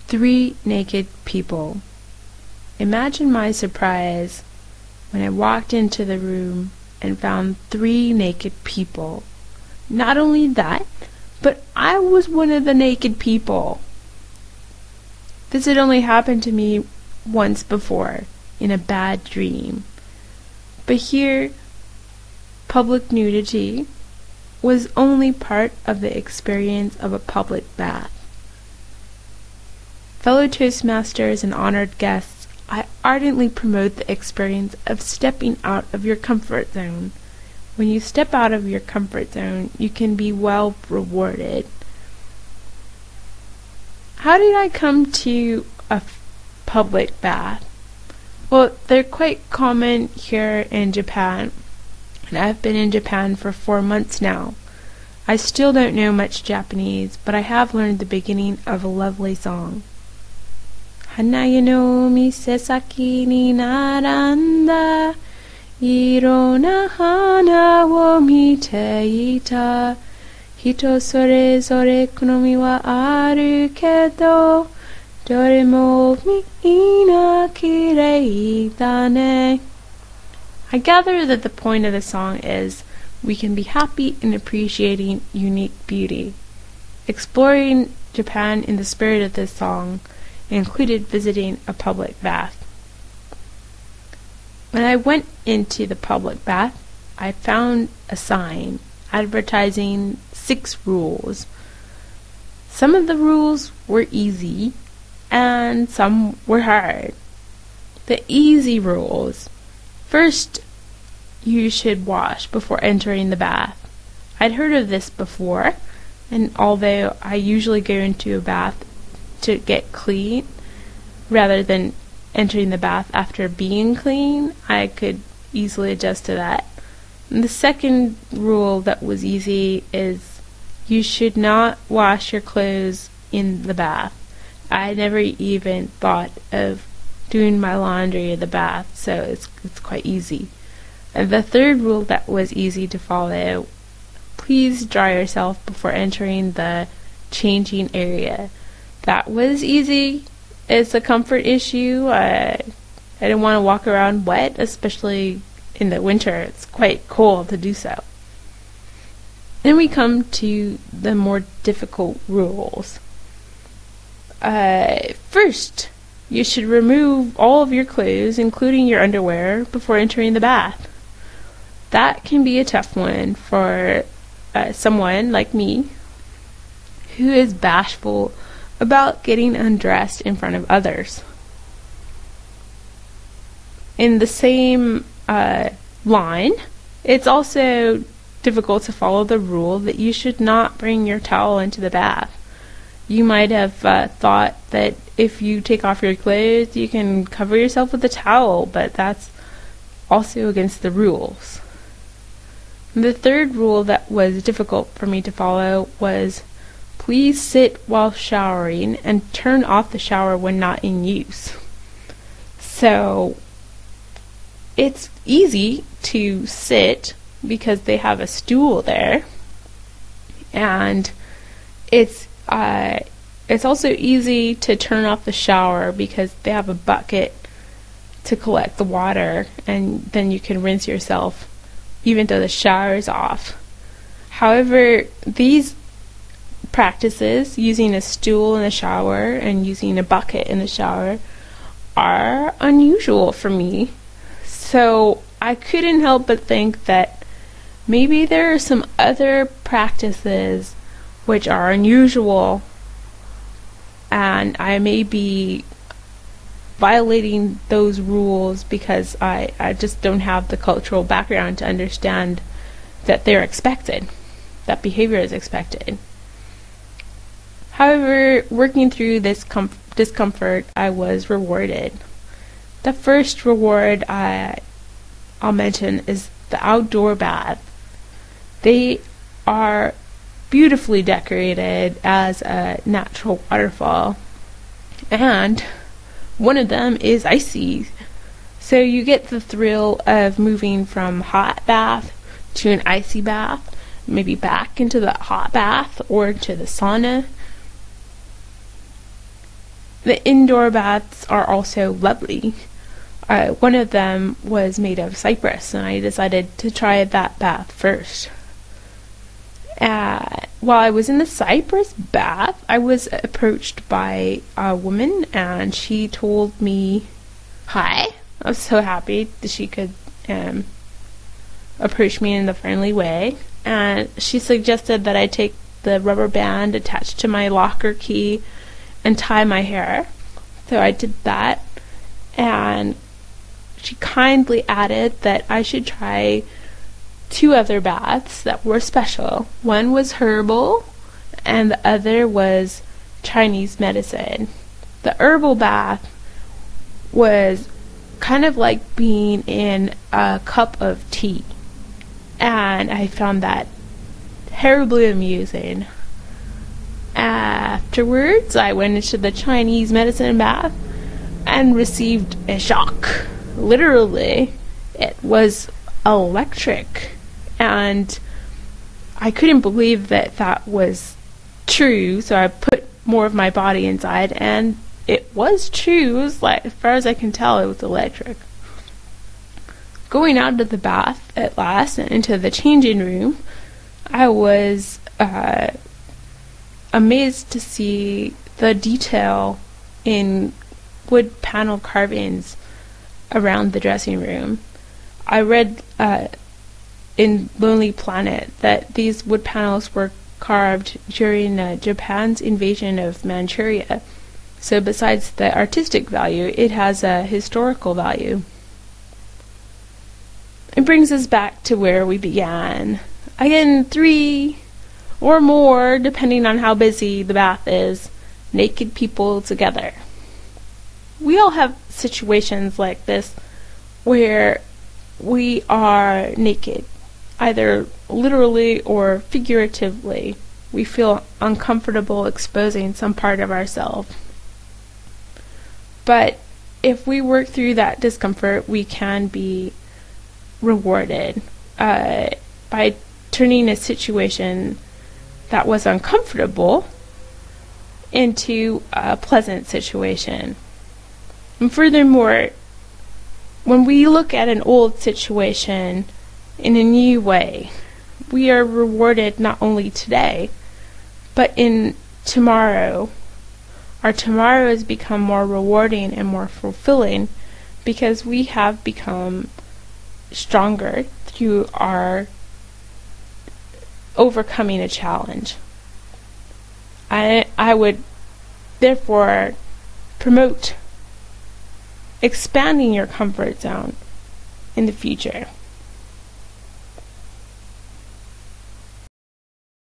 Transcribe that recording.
3 naked people. Imagine my surprise when I walked into the room and found 3 naked people. Not only that, but I was one of the naked people. This had only happened to me once before, in a bad dream. But here, public nudity was only part of the experience of a public bath. Fellow Toastmasters and honored guests, I ardently promote the experience of stepping out of your comfort zone. When you step out of your comfort zone, you can be well rewarded. How did I come to a public bath? Well, they're quite common here in Japan, and I've been in Japan for 4 months now. I still don't know much Japanese, but I have learned the beginning of a lovely song. Hanayo no mise saki ni naranda, iro na hana wo mite ita. Hito sorezore kunomi wa aru kedo, dore mo miina kirei da ne. I gather that the point of the song is we can be happy in appreciating unique beauty. Exploring Japan in the spirit of this song included visiting a public bath. When I went into the public bath, I found a sign advertising 6 rules. Some of the rules were easy and some were hard. The easy rules. First, you should wash before entering the bath. I'd heard of this before, and although I usually go into a bath to get clean rather than entering the bath after being clean, I could easily adjust to that. And the second rule that was easy is you should not wash your clothes in the bath. I never even thought of doing my laundry in the bath, so it's quite easy. And the third rule that was easy to follow, please dry yourself before entering the changing area. That was easy. It's a comfort issue. I didn't want to walk around wet, especially in the winter. It's quite cold to do so. Then we come to the more difficult rules. First, you should remove all of your clothes, including your underwear, before entering the bath. That can be a tough one for someone like me who is bashful about getting undressed in front of others. In the same line, it's also difficult to follow the rule that you should not bring your towel into the bath. You might have thought that if you take off your clothes, you can cover yourself with a towel, but that's also against the rules. The third rule that was difficult for me to follow was please sit while showering and turn off the shower when not in use. So it's easy to sit because they have a stool there, and it's also easy to turn off the shower because they have a bucket to collect the water, and then you can rinse yourself even though the shower is off. However, these practices, using a stool in the shower and using a bucket in the shower, are unusual for me. So I couldn't help but think that maybe there are some other practices which are unusual, and I may be violating those rules because I just don't have the cultural background to understand that they're expected, that behavior is expected. However, working through this discomfort, I was rewarded. The first reward I'll mention is the outdoor bath. They are beautifully decorated as a natural waterfall, and one of them is icy. So you get the thrill of moving from hot bath to an icy bath, maybe back into the hot bath or to the sauna. The indoor baths are also lovely. One of them was made of cypress, and I decided to try that bath first. While I was in the cypress bath, I was approached by a woman, and she told me hi. I was so happy that she could approach me in a friendly way, and she suggested that I take the rubber band attached to my locker key and tie my hair. So I did that, and she kindly added that I should try 2 other baths that were special. One was herbal, and the other was Chinese medicine. The herbal bath was kind of like being in a cup of tea, and I found that terribly amusing. Afterwards, I went into the Chinese medicine bath and received a shock. Literally, it was electric, and I couldn't believe that that was true, so I put more of my body inside, and it was true. It was like, as far as I can tell, it was electric. Going out of the bath at last and into the changing room, I was amazed to see the detail in wood panel carvings around the dressing room. I read in Lonely Planet that these wood panels were carved during Japan's invasion of Manchuria. So besides the artistic value, it has a historical value. It brings us back to where we began. Again, 3 or more, depending on how busy the bath is, naked people together. We all have situations like this where we are naked, either literally or figuratively. We feel uncomfortable exposing some part of ourselves. But if we work through that discomfort, we can be rewarded by turning a situation that was uncomfortable into a pleasant situation. And furthermore, when we look at an old situation in a new way, we are rewarded not only today, but in tomorrow. Our tomorrow has become more rewarding and more fulfilling because we have become stronger through our overcoming a challenge. I would therefore promote expanding your comfort zone in the future.